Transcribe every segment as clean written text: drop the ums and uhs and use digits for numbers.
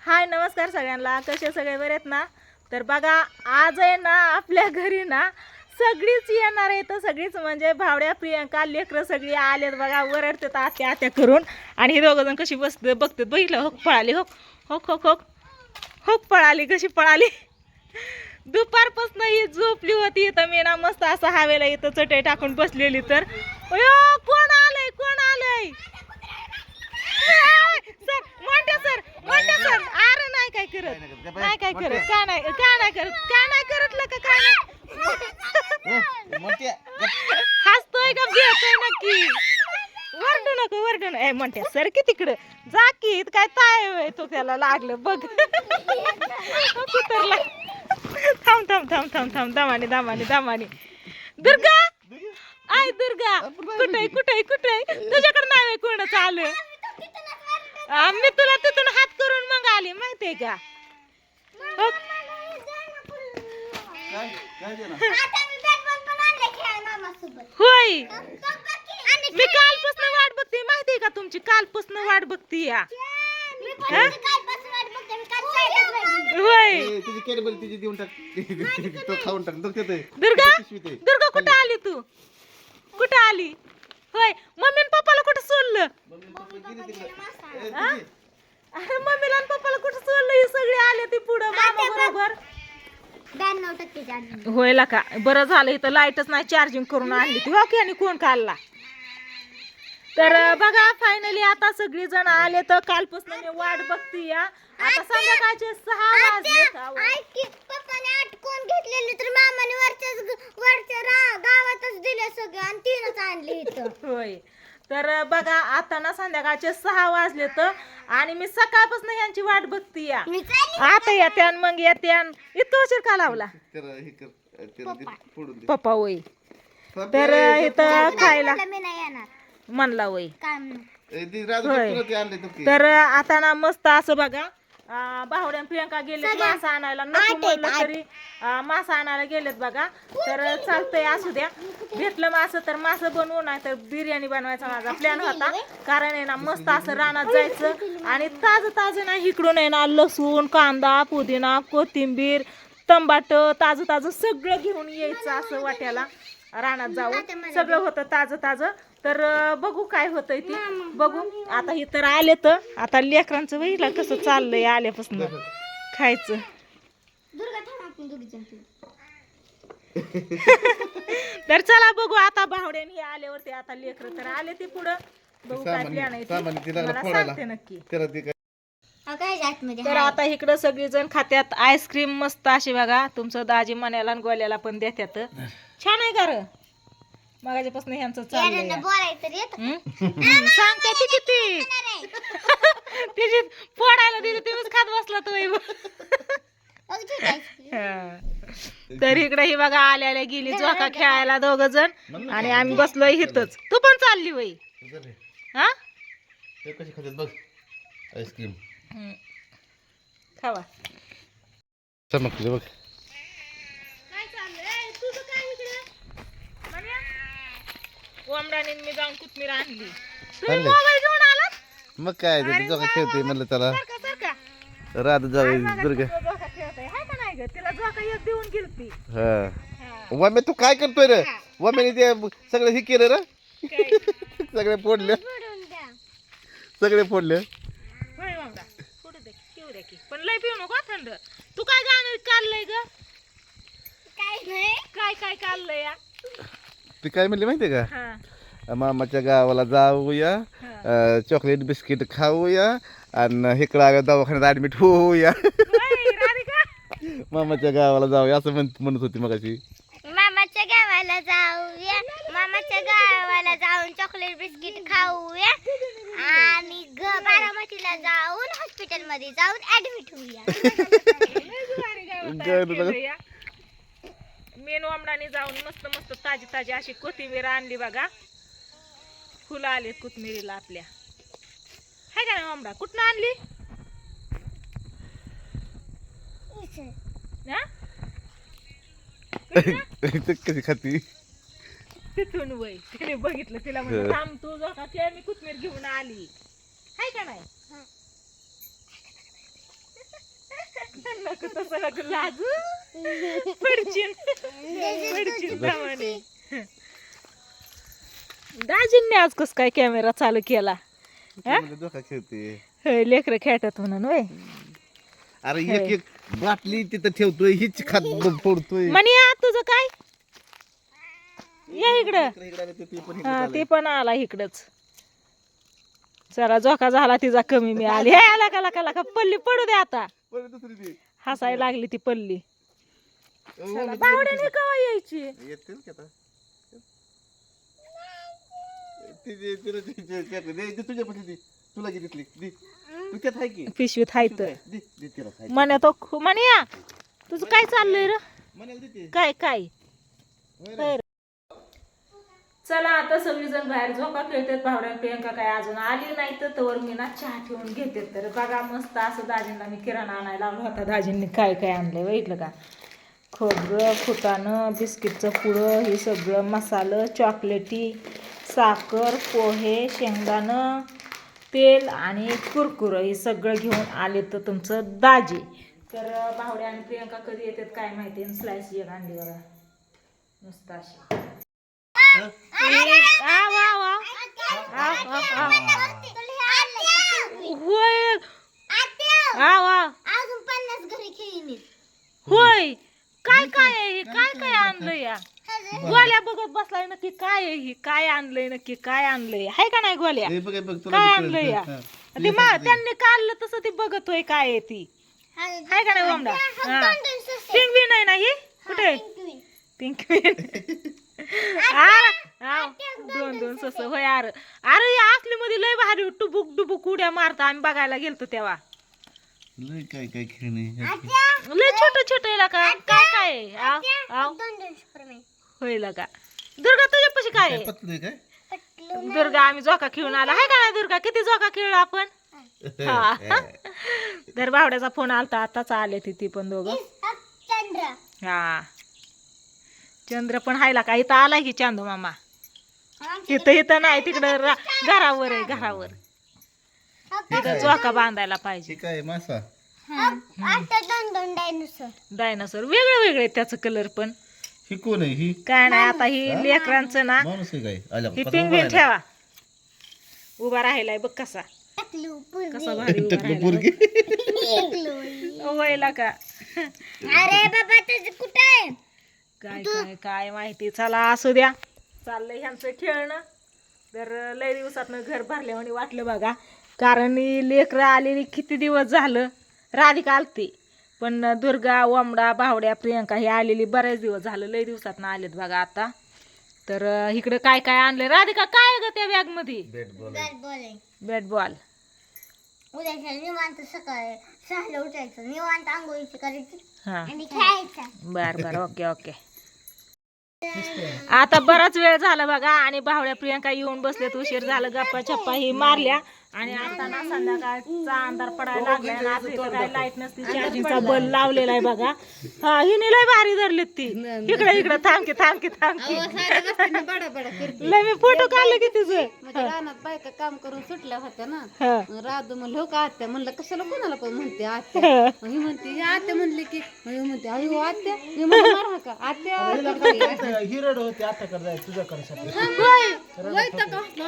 हाय नमस्कार सगळ्यांना. कसे सगळे बरे आहेत ना? तर बघा आज आहे ना आपल्या घरी ना सगळीच येणार आहे. तर सगळीच म्हणजे भावड्या प्रियंका लेकरं सगळी आलेत बघा. वरडतात आत्या आत्या करून. आणि हे दोघं जण कशी बसते बघतात. बघितलं हो पळाली हो हो हो हो हो पळाली कशी पळाली. दुपारपासून ही झोपली होती. इथं मी ना मस्त असं हवेला इथं चटई टाकून बसलेली. तर अयो कोण आलंय कोण आलंय. सर मोठ्या सर अरे नाही काय करत नाही काय करत का नाही करत लका काय नाही हसतोय का भेटतोय नक्की. वरडू नको ए म्हणते सर की तिकडं जा की काय ताय तो त्याला लागलं बघ. कुतरला थांब दामाने दुर्गा आय दुर्गा कुठे तुझ्याकडे नाही कोणच आलं. मी तुला तिथून हात करून मग आली माहितीये का. होय मी कालपासून वाट बघते माहितीये का तुमची. कालपासून वाट बघते या होय. दुर्गा कुठं आली तू कुठं आली होय. मम्मी आणि पप्पाला कुठं सोडलं. अरे मम्मीला आणि पप्पाला कुठं सोडलं. ही सगळी आले ती पुढं मामा बरोबर 92% होय ला का. बरं झालं इथं लाईटच नाही चार्जिंग करून आणली ती वाकी. आणि कोण काढला. तर बघा फायनली आता सगळी जण आले. तर कालपासून मी वाट बघते या. आता संध्याकाळचे 6 वाजले. पप्पाने अटकून घेतलेली तर मामाने वरच्या गावातच दिले सगळे आणि तीनच आणली इथं. होय तर बघा आता ना संध्याकाळचे 6 वाजले. तर आणि मी सकाळपासून यांची वाट बघते या. आता येत्यान मग येत्यान. इथं उशीर का लावला पप्पा होय. तर इथं खायला म्हणला होय. तर आता ना मस्त असं बघा बाहुड्या प्रियंका गेलेत मासा आणायला. नको म्हणलं तरी मासा आणायला गेलेत बघा. तर चालतंय असू द्या. भेटलं मासं तर मासं बनवू नाही तर बिर्याणी बनवायचा माझा प्लॅन होता. कारण आहे ना मस्त असं रानात जायचं आणि ताजं ना इकडून आहे ना लसूण कांदा पुदिना कोथिंबीर टमाट ताजं सगळं घेऊन यायचं असं वाट्याला. रानात जाऊन सगळं होतं ताजं. तर बघू काय होतंय ती बघू. आता हे तर आले तर आता लेकरांचं वहिला कसं चाललंय आल्यापासून खायचं. तर चला बघू आता भावड्याने हे आल्यावरती. आता लेकर तर आले ते पुढं बघू काय प्लॅन आहे मला सांगते नक्की. तर आता इकडं सगळीजण खात्यात आईस्क्रीम मस्त अशी बघा. तुमचं दाजी मण्याला आणि गोल्याला पण देत्यात. छान आहे का र. मगाच्यापासून ह्यांचं चाललंय सांगते ती किती तिची फोडायला दिली तुम्हीच खात बसला तो. तर इकडे ही बघा आल्या गेली जोका खेळायला दोघ जण आणि आम्ही बसलोय इथंच. तू पण चालली वय हा कशी खातात बघ आईस्क्रीम खावा. चमकते बघ. कोंबड्याने मी जाऊन कोथमीर आणली. तुम्ही मोबाईल घेऊन आलात. मग काय जोका खेळते म्हणलं त्याला रात जाऊ दुर्गा. तिला जोका एक देऊन गेलती. हा वामे तू काय करतोय रे. वाम्याने ते सगळं हे केलं रे. सगळे फोडले होय मामा फोडू दे पिऊ दे की पण लय पिऊ नको थंड. तू काय गाणं काढलंय ग. काय काढलंय या. ती काय म्हणली माहितीये का. हा मामाच्या गावाला जाऊया चॉकलेट बिस्किट खाऊया आणि इकडं आल्या दवाखान्यात ऍडमिट होऊया. मामाच्या गावाला जाऊया असं म्हणत होती मगाशी. मामाच्या गावाला जाऊन चॉकलेट बिस्किट खाऊया आणि बारामतीला जाऊन हॉस्पिटल मध्ये जाऊन ऍडमिट होऊया. मेन आमडाने जाऊन मस्त ताजी अशी कोथिंबीर आणली बघा. फुलं आली कोथिंबीरीला आपल्या. हाय का ना आमडा कुठनं आणली. कशी खाती तिथून वय तिने बघितलं तिला म्हणजे थांब तू जो का मी कोथिंबीर घेऊन आली. हाय का नाही. असं नको लाजू पडचिन प्रमाणे. दाजींनी आज कस काय कॅमेरा चालू केला? धोका खेळते. होय, लेकरं खेळतात म्हणून होय. अरे एक एक बाटली तिथं ठेवतोय हीच खात फोडतोय. म्हणे तुझं काय या इकडं. ते पण हा ते पण आला इकडच. चला झोका झाला तिचा कमी. मी आली. हे आला का पल्ली पडू दे आता. दुसरी ती. हसायला लागली ती पल्ली. बावड्याने कवा यायची? येतील की आता. तुझ्यापाशी दे. तुला किती दिसली दे. तू त्यात आहे की पिशवीत हायत दे दे तिला खायला. म्हणे तो म्हणे या तुझं काय चाललंय र? म्हणाल देते. काय काय होय रे. चला आता सगळीजण बाहेर झोका खेळतात. भावड्या प्रियंका काय अजून आली नाही तर तवर मी ना चहा ठेवून घेते. तर बघा मस्त असं दाजींना मी किराणा आणायला लावला होता. दाजींनी काय काय आणलंय बघितलं का? खोबरं, फुटाणं, बिस्किटचं पुडं, हे सगळं मसालं, चॉकलेटी, साखर, पोहे, शेंगदाणं, तेल आणि कुरकुरं हे सगळं घेऊन आले तर तुमचं दाजी. तर भावड्या आणि प्रियंका कधी येतात काय माहिती. स्लाइस एक आणली बघा नुसतं अशी. होय काय काय आहे हे? काय काय आणलंय या? गोल्या बघत बसलाय नक्की काय आहे ही? काय आणलंय नक्की? काय आणलंय हाय का नाही गोल्या? हे बघ हे बघ तुला काय बी आणलंय कळलं. या? हा. ती त्यांनी काढलं तसं ती बघतोय काय आहे ती. हाय का नाही ओमडा? पिंगवीन आहे ना ही? कुठे पिंगवीन? दोन दोन सस होय. अरे अरे असली मध्ये लय भारी टुबुक डुबुक उड्या मारता. आम्ही बघायला गेलतो तेव्हा. लय काय काय खेळणे. लय छोट छोट का काय काय होईल का? दुर्गा तुझ्यापाशी काय आहे? पतलंय काय? दुर्गा आम्ही झोका खेळून आला हाय का नाही दुर्गा? किती झोका खेळलो आपण. हा तर बावड्याचा फोन आलता आताच आले ती पण दोघं. हा चंद्र पण हायला का? इथं आलाय की चांदू मामा. इथं नाही तिकडं घरावर आहे घरावर. तिथं झोका बांधायला पाहिजे. हे काय मासा? डायनासोर वेगळे वेगळे त्याचं कलर पण. ही कोण आहे ही? काय नाही आता ही लेकरांचं ना. माणूस आहे काय? आल्या ही पिंगवीन ठेवा. उभा राहिलाय बघ कसा. कसा भारी उभा राहिलाय. व्हायला का? अरे बाबा त्याचं कुठं आहे? काय काय काय माहिती. चला असू द्या. चाललंय ह्यांचं खेळणं. तर लय दिवसातनं घर भरल्यावानी वाटलं बघा. कारण लेकरं आलेली किती दिवस झालं. राधिका आलती पण दुर्गा, ओमडा, भावड्या, प्रियंका हे आलेली बरेच दिवस झालं. लय दिवसातनं आलेत बघा आता. तर इकडं काय काय आणलंय राधिका? काय ग त्या बॅग मध्ये? Bat ball. उद्याच्या निवांत सकाळी 6ला उठायचं. निवांत आंघोळीची करायची हा आणि खेळायचं. बर ओके ओके. आता बराच वेळ झाला बघा आणि भावड्या प्रियंका येऊन बसलेत. उशीर झालं. गप्पा छप्पा ही मारल्या आणि आता ना संध्याकाळचा अंधार पडायला लागलाय आणि आता इथं काय लाईट नसती. चार्जिंगचा बल्ब लावलेला आहे बघा. हा हिने लय भारी धरलीत ती. इकडे इकडे थांबकी लय मी फोटो काढले की तुझं. रानात बायका काम करून सुटल्या होत्या ना. हा. राधू म्हणलं हो का आत्या? म्हणलं कशाला कोणाला पण म्हणते आत्या. ही म्हणते ही आत्या म्हणली की म्हणते अयो आत्या. मी म्हणलं मारा का आत्या? हिरड होते आता कर तुझ्याकडे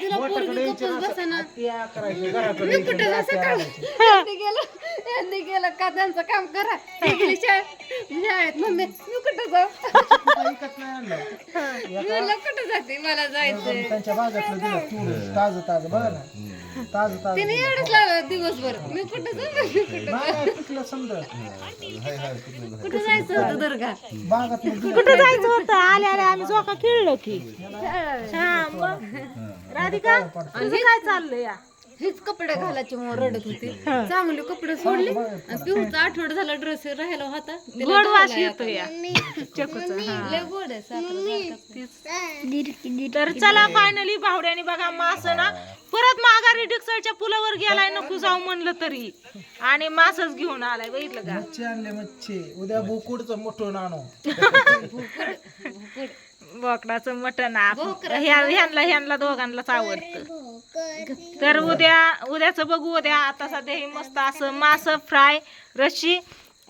तिला पोरगी कपच बसेना. घराकडे यांनी गेलं का त्यांचं काम करा. शाळेत मम्मी मी कुठं जाऊ? मी कुठं जाते? मला जायचंय. त्यांच्या बागातलं दिलं तूर ताज ताज बघा ना. ताज ताज तिने एवढंच लागलं दिवसभर. मी कुठं जाऊ? पिकलं समजा कुठं जायचं होतं दुर्गा? बागातलं कुठं जायचं होतं? आले आले आम्ही झोका खेळलो की. हा मग राधिका तुझं काय चाललंय या? हेच कपडे घालायचे म्हणून रडत होती. चांगले कपडे सोडले आणि पिऊचा आठवडा झाला ड्रेस राहिला होता. गोड वास येतो या चकोचा. हा. लय गोड आहे साखर. तर चला फायनली भावड्याने बघा मास ना परत माघारी डिक्सळच्या पुलावर गेलाय. नको जाऊ म्हणलं तरी आणि मासच घेऊन आलाय. बघितलं का? मच्छी आणले मच्छी. उद्या बोकुडचं मोठं आणू. बोकडाचं मटण ह्यांना दोघांनाच आवडतं. तर उद्याच बघू. उद्या आता सध्या ही मस्त असं मास फ्राय, रशी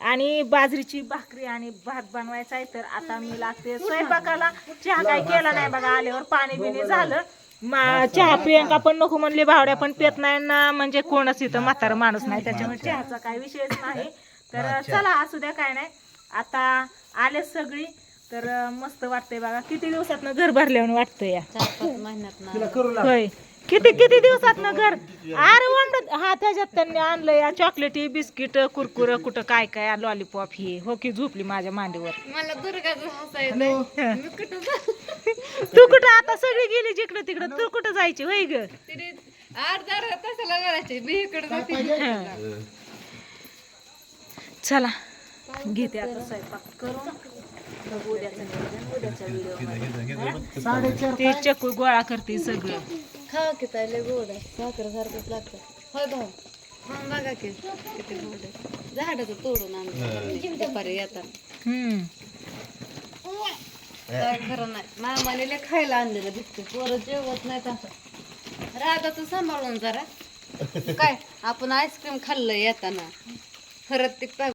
आणि बाजरीची भाकरी आणि भात बनवायचा आहे. तर आता मी लागते स्वयंपाकाला. चहा काही केला नाही बघा, आल्यावर पाणी बिणी झालं. चहा प्रियंका पण नको म्हणली, भावड्या पण पेत नाही ना, म्हणजे कोणच इथं म्हातारा माणूस नाही, त्याच्यामुळे चहाचा काही विषयच नाही. तर चला असू द्या, काय नाही. आता आले सगळी तर मस्त वाटतंय बघा. किती दिवसातनं घर भरल्यावर वाटतंय या. 4-5 महिन्यात तिला करू लाग. होय, किती दिवसातनं घर. अरे वंड हा, त्याच्यात त्यांनी आणलं या चॉकलेटी, बिस्किट, कुरकुर, कुठं काय काय, लॉलीपॉप ही. हो की झोपली माझ्या मांडीवर. मला दुर्गाचं हसायचं मी कुठं तू कुठं आता सगळी गेली जिकडं तिकडं, तू कुठं जायची होय ग. तिने अर्धा तासाला करायचे मी इकडे जाते. चला घेते आता स्वयंपाक करून. बघू उद्याच्या व्हिडिओ. ते चक्कू गोळा करते सगळं. खावा की ताईले गोड आहे, साखर सारखंच लागतं. होय भाऊ, मग बघा की किती गोड आहे. झाडाचं तोडून आणलं दुपारी येताना. काय खरं नाही, मामाने लय खायला आणलेलं दिसते. पोरं जेवत नाही तसं. रागाचं सांभाळून जरा. काय आपण आईस्क्रीम खाल्लं येताना, खरंच ते